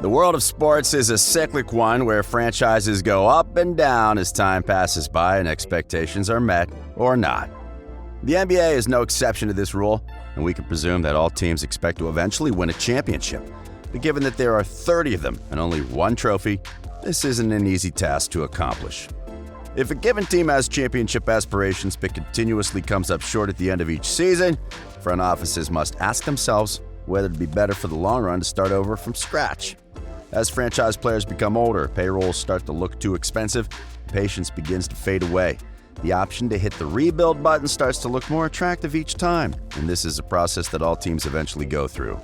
The world of sports is a cyclic one where franchises go up and down as time passes by and expectations are met or not. The NBA is no exception to this rule, and we can presume that all teams expect to eventually win a championship. But given that there are 30 of them and only one trophy, this isn't an easy task to accomplish. If a given team has championship aspirations but continuously comes up short at the end of each season, front offices must ask themselves whether it'd be better for the long run to start over from scratch. As franchise players become older, payrolls start to look too expensive, patience begins to fade away. The option to hit the rebuild button starts to look more attractive each time, and this is a process that all teams eventually go through.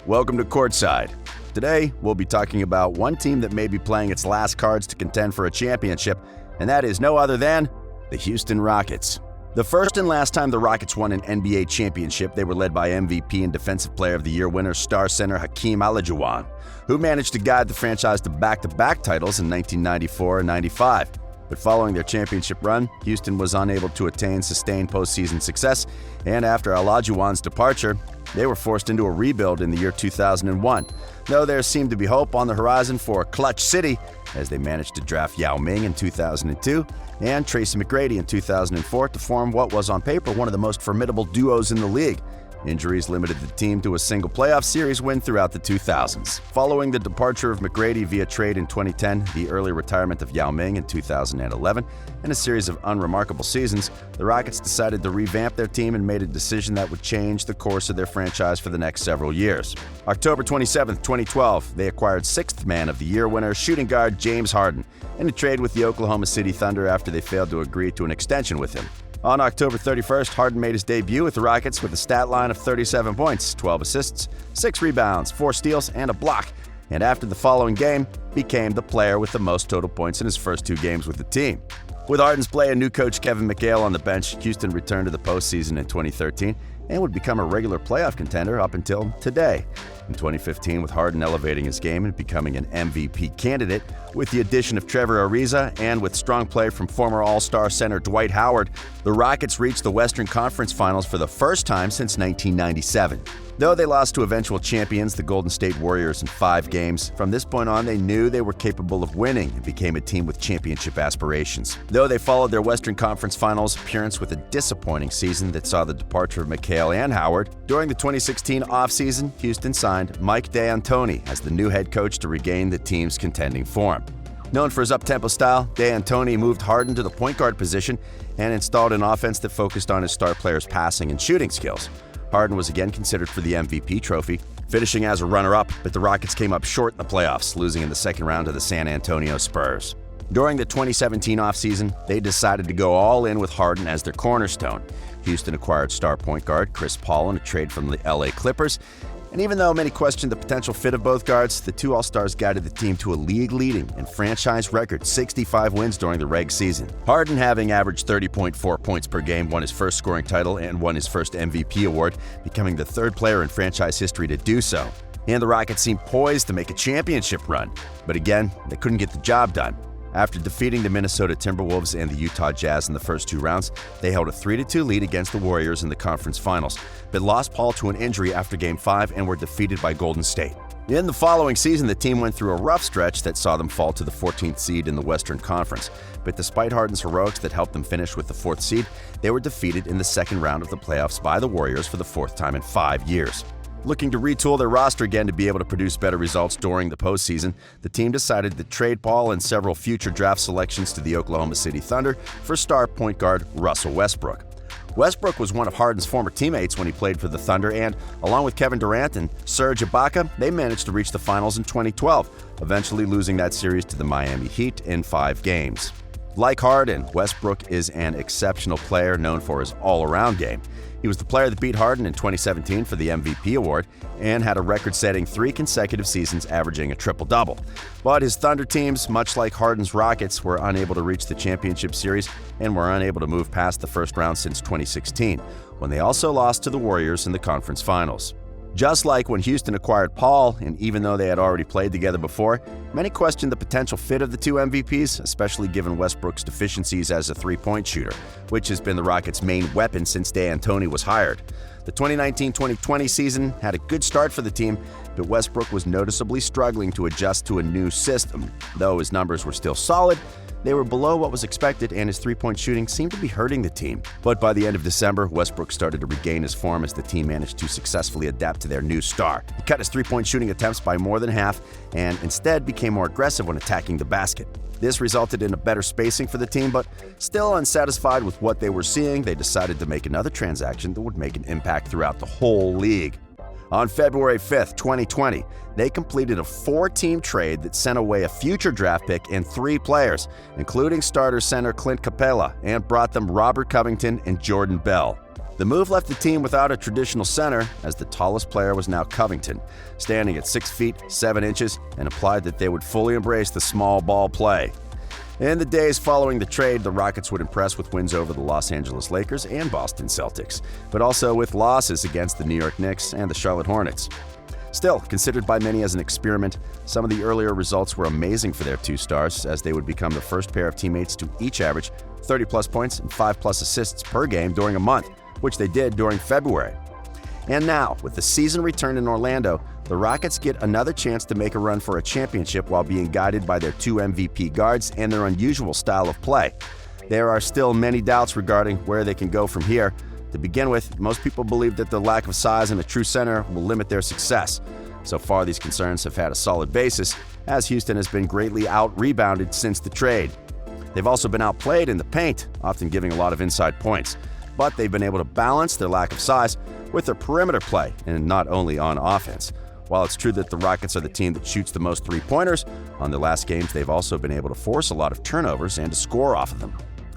Welcome to Courtside. Today, we'll be talking about one team that may be playing its last cards to contend for a championship, and that is no other than the Houston Rockets. The first and last time the Rockets won an NBA championship, they were led by MVP and Defensive Player of the Year winner star center Hakeem Olajuwon, who managed to guide the franchise to back-to-back titles in 1994 and 95. But following their championship run, Houston was unable to attain sustained postseason success, and after Olajuwon's departure, they were forced into a rebuild in the year 2001. Though there seemed to be hope on the horizon for Clutch City, as they managed to draft Yao Ming in 2002 and Tracy McGrady in 2004 to form what was on paper one of the most formidable duos in the league. Injuries limited the team to a single playoff series win throughout the 2000s. Following the departure of McGrady via trade in 2010, the early retirement of Yao Ming in 2011, and a series of unremarkable seasons, the Rockets decided to revamp their team and made a decision that would change the course of their franchise for the next several years. October 27, 2012, they acquired Sixth Man of the Year winner shooting guard James Harden in a trade with the Oklahoma City Thunder after they failed to agree to an extension with him. On October 31st, Harden made his debut with the Rockets with a stat line of 37 points, 12 assists, 6 rebounds, 4 steals, and a block, and after the following game, became the player with the most total points in his first 2 games with the team. With Harden's play and new coach Kevin McHale on the bench, Houston returned to the postseason in 2013 and would become a regular playoff contender up until today. In 2015, with Harden elevating his game and becoming an MVP candidate, with the addition of Trevor Ariza and with strong play from former All-Star center Dwight Howard, the Rockets reached the Western Conference Finals for the first time since 1997. Though they lost to eventual champions, the Golden State Warriors, in 5 games, from this point on they knew they were capable of winning and became a team with championship aspirations. Though they followed their Western Conference Finals appearance with a disappointing season that saw the departure of McHale and Howard, during the 2016 offseason, Houston signed Mike D'Antoni as the new head coach to regain the team's contending form. Known for his up-tempo style, D'Antoni moved Harden to the point guard position and installed an offense that focused on his star players' passing and shooting skills. Harden was again considered for the MVP trophy, finishing as a runner-up, but the Rockets came up short in the playoffs, losing in the second round to the San Antonio Spurs. During the 2017 offseason, they decided to go all in with Harden as their cornerstone. Houston acquired star point guard Chris Paul in a trade from the LA Clippers, and even though many questioned the potential fit of both guards, the 2 All-Stars guided the team to a league-leading and franchise record 65 wins during the reg season. Harden, having averaged 30.4 points per game, won his first scoring title and won his first MVP award, becoming the 3rd player in franchise history to do so. And the Rockets seemed poised to make a championship run, but again, they couldn't get the job done. After defeating the Minnesota Timberwolves and the Utah Jazz in the first 2 rounds, they held a 3-2 lead against the Warriors in the conference finals, but lost Paul to an injury after Game 5 and were defeated by Golden State. In the following season, the team went through a rough stretch that saw them fall to the 14th seed in the Western Conference, but despite Harden's heroics that helped them finish with the 4th seed, they were defeated in the second round of the playoffs by the Warriors for the 4th time in 5 years. Looking to retool their roster again to be able to produce better results during the postseason, the team decided to trade Paul and several future draft selections to the Oklahoma City Thunder for star point guard Russell Westbrook. Westbrook was one of Harden's former teammates when he played for the Thunder, and along with Kevin Durant and Serge Ibaka, they managed to reach the finals in 2012, eventually losing that series to the Miami Heat in 5 games. Like Harden, Westbrook is an exceptional player known for his all-around game. He was the player that beat Harden in 2017 for the MVP award and had a record-setting 3 consecutive seasons averaging a triple-double. But his Thunder teams, much like Harden's Rockets, were unable to reach the championship series and were unable to move past the first round since 2016, when they also lost to the Warriors in the conference finals. Just like when Houston acquired Paul, and even though they had already played together before, many questioned the potential fit of the two MVPs, especially given Westbrook's deficiencies as a three-point shooter, which has been the Rockets' main weapon since D'Antoni was hired. The 2019-2020 season had a good start for the team, but Westbrook was noticeably struggling to adjust to a new system. Though his numbers were still solid, they were below what was expected, and his three-point shooting seemed to be hurting the team. But by the end of December, Westbrook started to regain his form as the team managed to successfully adapt to their new star. He cut his three-point shooting attempts by more than half and instead became more aggressive when attacking the basket. This resulted in a better spacing for the team, but still unsatisfied with what they were seeing, they decided to make another transaction that would make an impact throughout the whole league. On February 5th, 2020, they completed a 4-team trade that sent away a future draft pick and 3 players, including starter center Clint Capela, and brought them Robert Covington and Jordan Bell. The move left the team without a traditional center, as the tallest player was now Covington, standing at 6 feet 7 inches, and implied that they would fully embrace the small ball play. In the days following the trade, the Rockets would impress with wins over the Los Angeles Lakers and Boston Celtics, but also with losses against the New York Knicks and the Charlotte Hornets. Still, considered by many as an experiment, some of the earlier results were amazing for their two stars, as they would become the first pair of teammates to each average 30-plus points and 5-plus assists per game during a month, which they did during February. And now, with the season return in Orlando, the Rockets get another chance to make a run for a championship while being guided by their 2 MVP guards and their unusual style of play. There are still many doubts regarding where they can go from here. To begin with, most people believe that the lack of size and a true center will limit their success. So far, these concerns have had a solid basis, as Houston has been greatly out-rebounded since the trade. They've also been outplayed in the paint, often giving a lot of inside points. But they've been able to balance their lack of size with their perimeter play, and not only on offense. While it's true that the Rockets are the team that shoots the most three-pointers, on their last games they've also been able to force a lot of turnovers and to score off of them.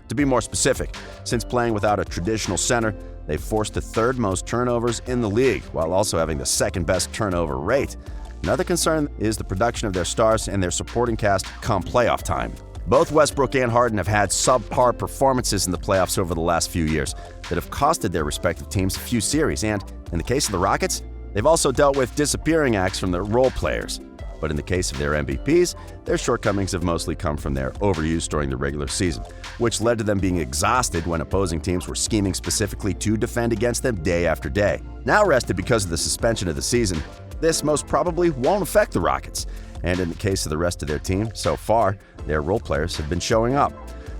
To be more specific, since playing without a traditional center, they've forced the 3rd most turnovers in the league, while also having the 2nd best turnover rate. Another concern is the production of their stars and their supporting cast come playoff time. Both Westbrook and Harden have had subpar performances in the playoffs over the last few years that have costed their respective teams a few series, and in the case of the Rockets, they've also dealt with disappearing acts from their role players. But in the case of their MVPs, their shortcomings have mostly come from their overuse during the regular season, which led to them being exhausted when opposing teams were scheming specifically to defend against them day after day. Now rested because of the suspension of the season, this most probably won't affect the Rockets. And in the case of the rest of their team, so far, their role players have been showing up.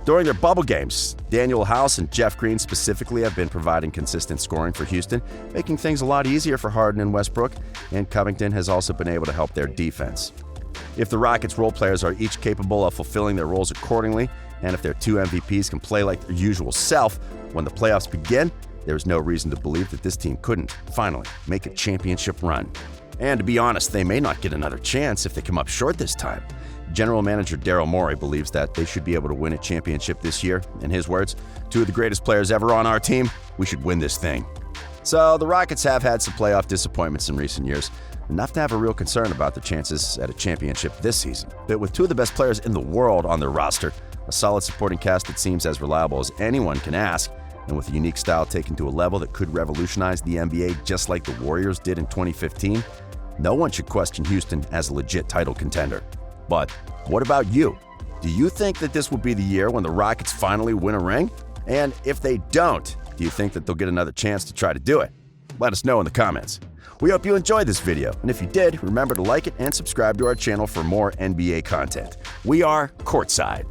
During their bubble games, Daniel House and Jeff Green specifically have been providing consistent scoring for Houston, making things a lot easier for Harden and Westbrook, and Covington has also been able to help their defense. If the Rockets' role players are each capable of fulfilling their roles accordingly, and if their 2 MVPs can play like their usual self when the playoffs begin, there is no reason to believe that this team couldn't, finally, make a championship run. And to be honest, they may not get another chance if they come up short this time. General Manager Daryl Morey believes that they should be able to win a championship this year. In his words, 2 of the greatest players ever on our team, we should win this thing. So the Rockets have had some playoff disappointments in recent years, enough to have a real concern about their chances at a championship this season. But with 2 of the best players in the world on their roster, a solid supporting cast that seems as reliable as anyone can ask, and with a unique style taken to a level that could revolutionize the NBA just like the Warriors did in 2015, no one should question Houston as a legit title contender. But what about you? Do you think that this will be the year when the Rockets finally win a ring? And if they don't, do you think that they'll get another chance to try to do it? Let us know in the comments. We hope you enjoyed this video, and if you did, remember to like it and subscribe to our channel for more NBA content. We are Courtside.